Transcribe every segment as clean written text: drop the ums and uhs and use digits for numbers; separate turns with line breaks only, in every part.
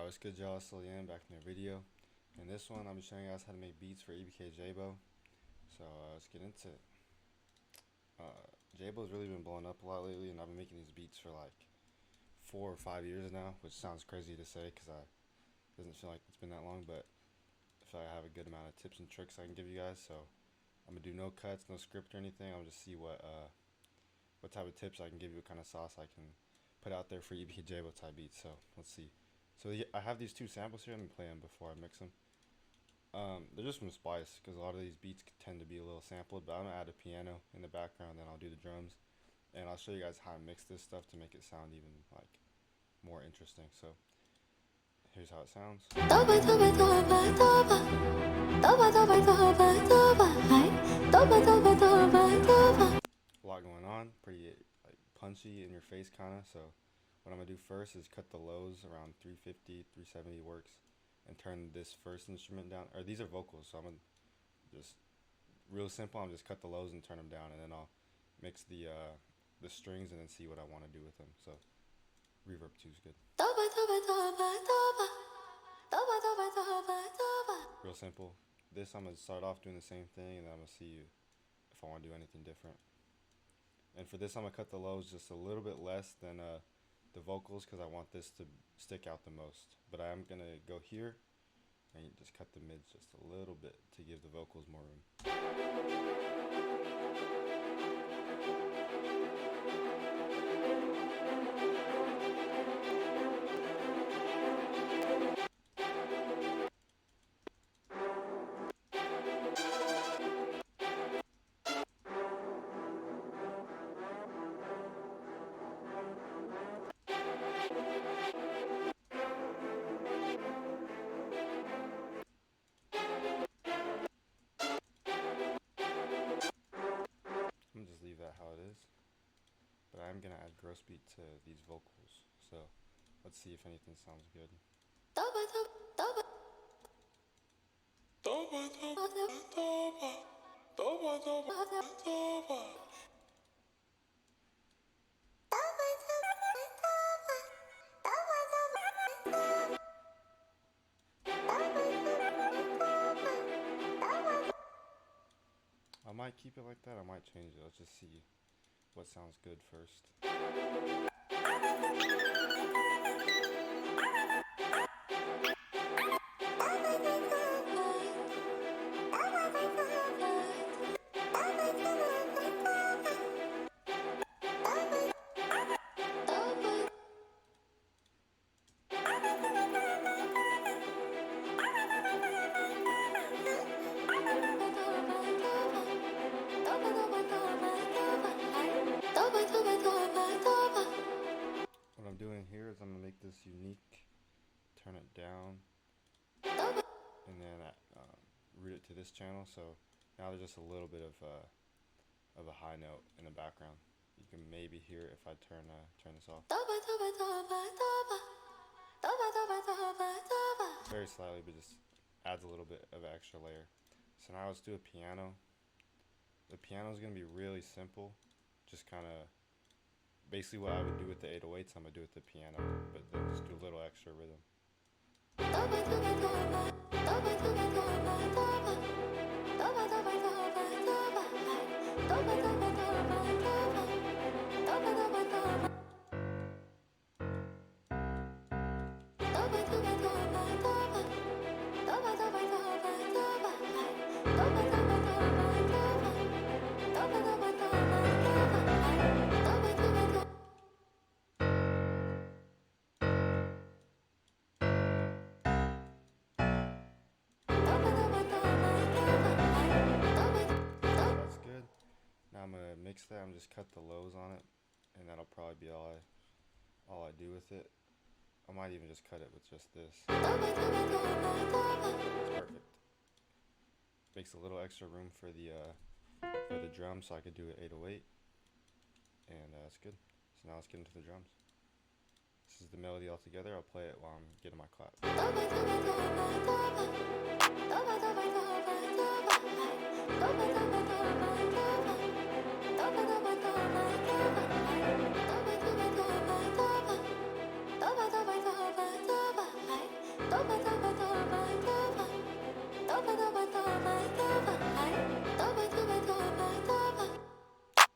What's good, y'all? Solian back in the video. In this one, I'll be showing you guys how to make beats for EBK Jaaybo. So let's get into it. Jaaybo's really been blowing up a lot lately, and I've been making these beats for like 4 or 5 years now, which sounds crazy to say because it doesn't feel like it's been that long, but I feel like I have a good amount of tips and tricks I can give you guys. So I'm gonna do no cuts, no script or anything. I'll just see what type of tips I can give you, what kind of sauce I can put out there for EBK Jaaybo type beats. So let's see. So I have these two samples here. I'm gonna play them before I mix them. They're just from Spice because a lot of these beats tend to be a little sampled, but I'm gonna add a piano in the background, then I'll do the drums, and I'll show you guys how I mix this stuff to make it sound even like more interesting. So here's how it sounds. A lot going on, pretty like punchy in your face kinda. So what I'm gonna do first is cut the lows around 350, 370 works, and turn this first instrument down. Or these are vocals, so I'm gonna just real simple. I'm just cut the lows and turn them down, and then I'll mix the strings and then see what I want to do with them. So reverb 2 is good. Real simple. This I'm gonna start off doing the same thing, and then I'm gonna see if I want to do anything different. And for this, I'm gonna cut the lows just a little bit less than the vocals because I want this to stick out the most. But I am gonna go here and just cut the mids just a little bit to give the vocals more room. I'm gonna just leave that how it is, but I'm gonna add gross beat to these vocals, so let's see if anything sounds good. I might keep it like that, I might change it. Let's just see what sounds good first. What I'm doing here is I'm gonna make this unique, turn it down, and then route it to this channel. So now there's just a little bit of a high note in the background. You can maybe hear it if I turn this off. Very slightly, but just adds a little bit of an extra layer. So now let's do a piano. The piano is gonna be really simple, just kind of basically what I would do with the 808s, I'm gonna do with the piano, but then just do a little extra rhythm. I'm gonna mix that. I'm just cut the lows on it, and that'll probably be all I do with it. I might even just cut it with just this. It's perfect. Makes a little extra room for the drum, so I could do an 808, and that's good. So now let's get into the drums. This is the melody all together. I'll play it while I'm getting my clap.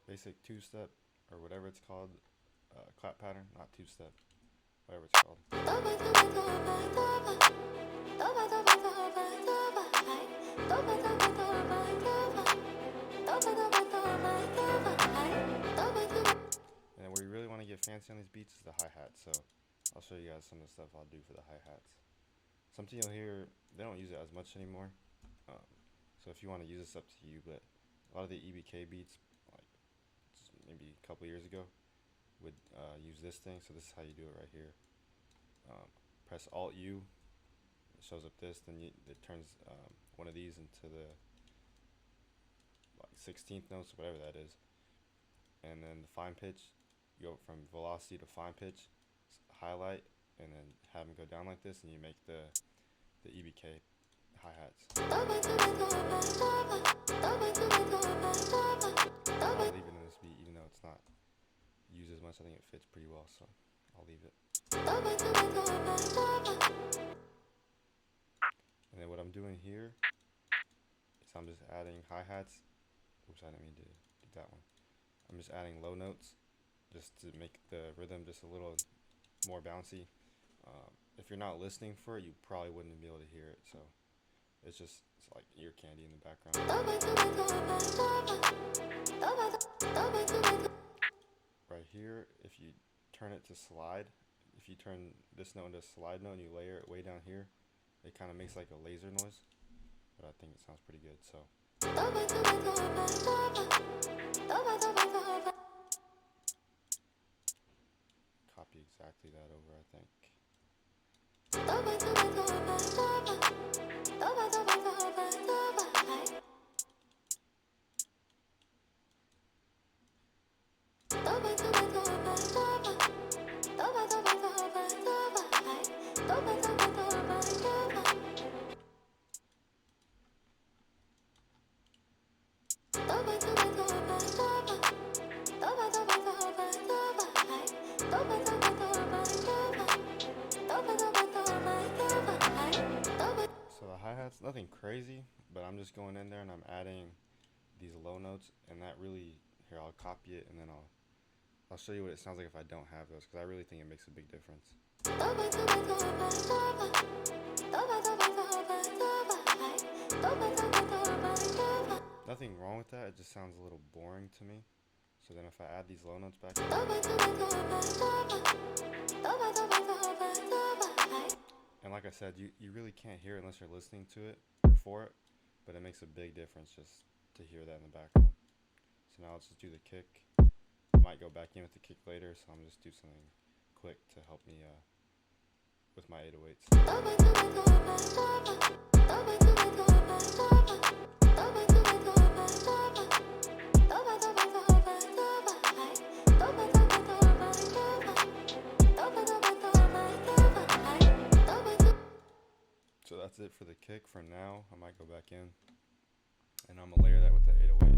Basic two-step or whatever it's called, clap pattern, not two-step, whatever it's called. And where you really want to get fancy on these beats is the hi-hat. So I'll show you guys some of the stuff I'll do for the hi-hats. Something you'll hear, they don't use it as much anymore. So if you want to use this, up to you. But a lot of the EBK beats, like maybe a couple years ago, would use this thing. So this is how you do it right here. Press Alt U, it shows up this, then it turns one of these into the like 16th notes, whatever that is. And then the fine pitch, you go from velocity to fine pitch, highlight, and then have them go down like this, and you make the EBK hi-hats. I'll leave it in this beat, even though it's not used as much. I think it fits pretty well, so I'll leave it. And then what I'm doing here is I'm just adding hi-hats. Oops, I didn't mean to do that one. I'm just adding low notes just to make the rhythm just a little more bouncy. If you're not listening for it, you probably wouldn't be able to hear it. So it's like ear candy in the background. Right here, if you turn it to slide, if you turn this note into a slide note and you layer it way down here, it kind of makes like a laser noise. But I think it sounds pretty good. So. Copy exactly that over, I think. Hi-hats, nothing crazy, but I'm just going in there and I'm adding these low notes, and that really, here, I'll copy it and then I'll show you what it sounds like if I don't have those, because I really think it makes a big difference. Nothing wrong with that, it just sounds a little boring to me. So then if I add these low notes back in, and like I said, you really can't hear it unless you're listening to it or for it, but it makes a big difference just to hear that in the background. So now let's just do the kick. Might go back in with the kick later, so I'm just do something quick to help me with my 808s. So that's it for the kick for now. I might go back in and I'm gonna layer that with the 808.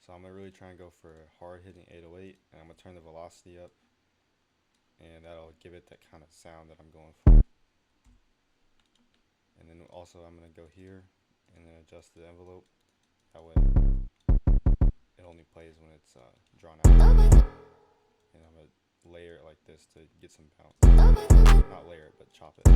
So I'm gonna really try and go for a hard hitting 808, and I'm gonna turn the velocity up, and that'll give it that kind of sound that I'm going for. And then also I'm gonna go here and then adjust the envelope. That way it only plays when it's drawn out. And I'm gonna layer it like this to get some bounce. Not layer it, but chop it.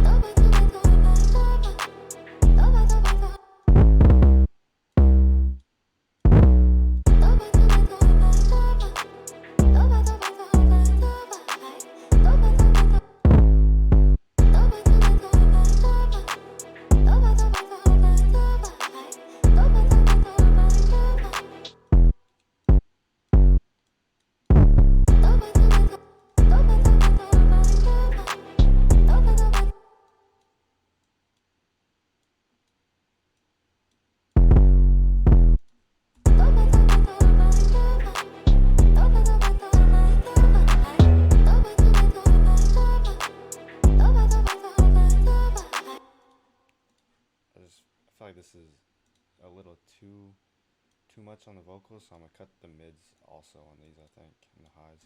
I feel like this is a little too much on the vocals, so I'm gonna cut the mids also on these, I think, and the highs.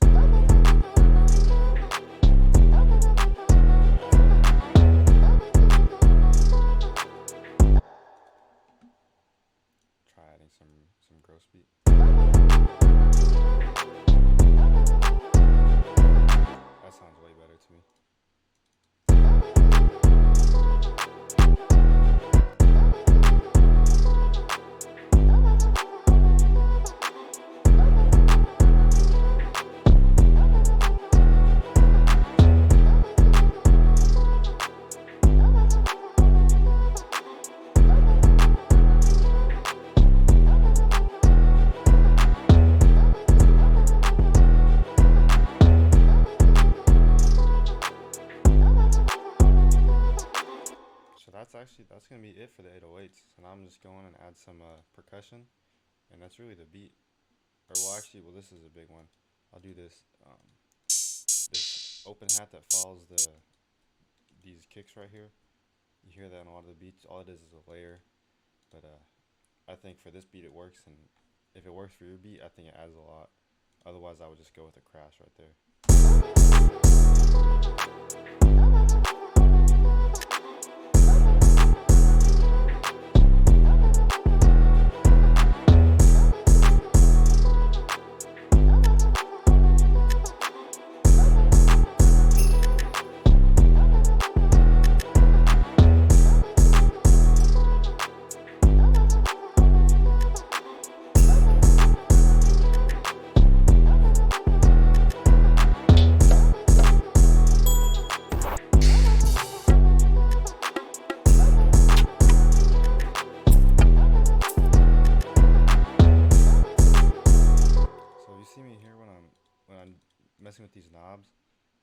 that's gonna be it for the 808s. So now I'm just going and add some percussion, and that's really the beat. Or well, actually, well, this is a big one. I'll do this this open hat that follows these kicks right here. You hear that in a lot of the beats. All it is a layer, but I think for this beat it works, and if it works for your beat, I think it adds a lot. Otherwise, I would just go with a crash right there. Messing with these knobs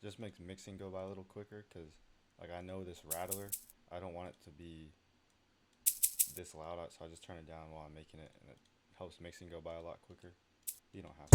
just makes mixing go by a little quicker, because like I know this rattler, I don't want it to be this loud, so I just turn it down while I'm making it, and it helps mixing go by a lot quicker. You don't have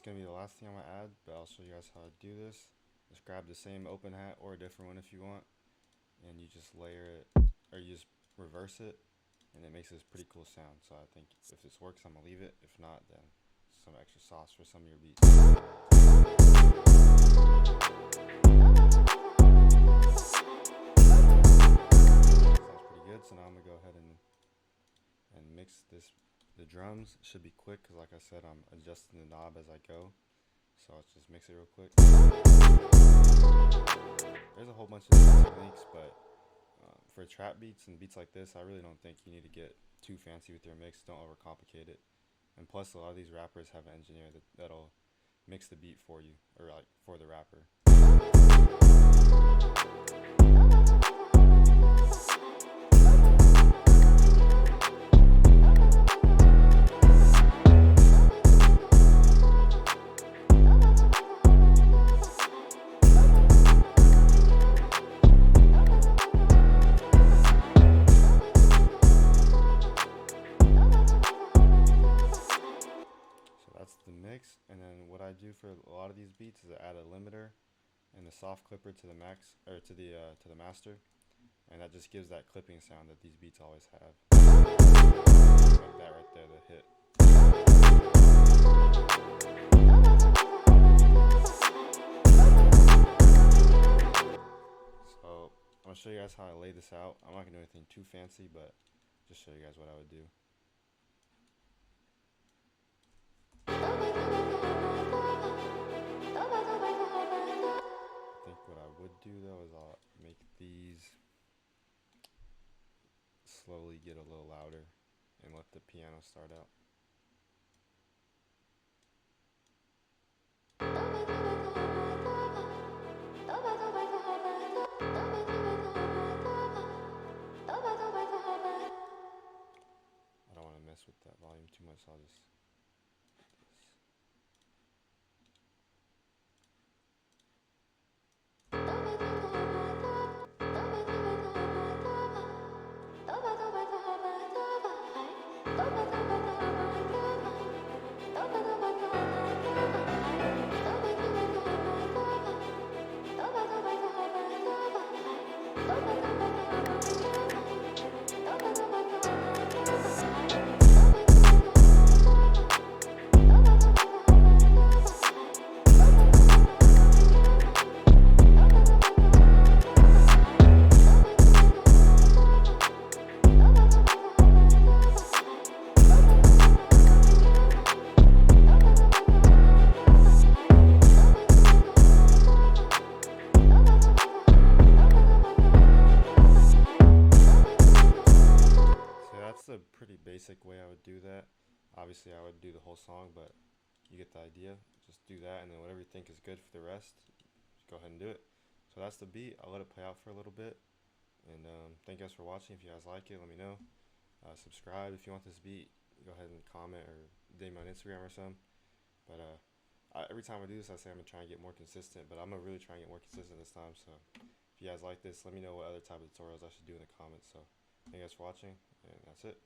gonna be the last thing I'm gonna add, but I'll show you guys how to do this. Just grab the same open hat or a different one if you want, and you just layer it, or you just reverse it, and it makes this pretty cool sound. So I think if this works, I'm gonna leave it. If not, then some extra sauce for some of your beats. Sounds pretty good. So now I'm gonna go ahead and mix this. The drums should be quick, because like I said, I'm adjusting the knob as I go. So let's just mix it real quick. There's a whole bunch of techniques, but for trap beats and beats like this, I really don't think you need to get too fancy with your mix. Don't overcomplicate it. And plus, a lot of these rappers have an engineer that'll mix the beat for you, or like for the rapper. And then what I do for a lot of these beats is I add a limiter and a soft clipper to the max, or to the master, and that just gives that clipping sound that these beats always have. Like that right there, the hit. So I'm gonna show you guys how I lay this out. I'm not gonna do anything too fancy, but just show you guys what I would do. Do though is I'll make these slowly get a little louder and let the piano start out. I don't want to mess with that volume too much, so I'll just pretty basic way I would do that. Obviously, I would do the whole song, but you get the idea. Just do that, and then whatever you think is good for the rest, just go ahead and do it. So that's the beat. I'll let it play out for a little bit. And thank you guys for watching. If you guys like it, let me know. Subscribe if you want this beat. Go ahead and comment or DM me on Instagram or something. But every time I do this, I say I'm going to try and get more consistent. But I'm going to really try and get more consistent this time. So if you guys like this, let me know what other type of tutorials I should do in the comments. So thank you guys for watching. And that's it.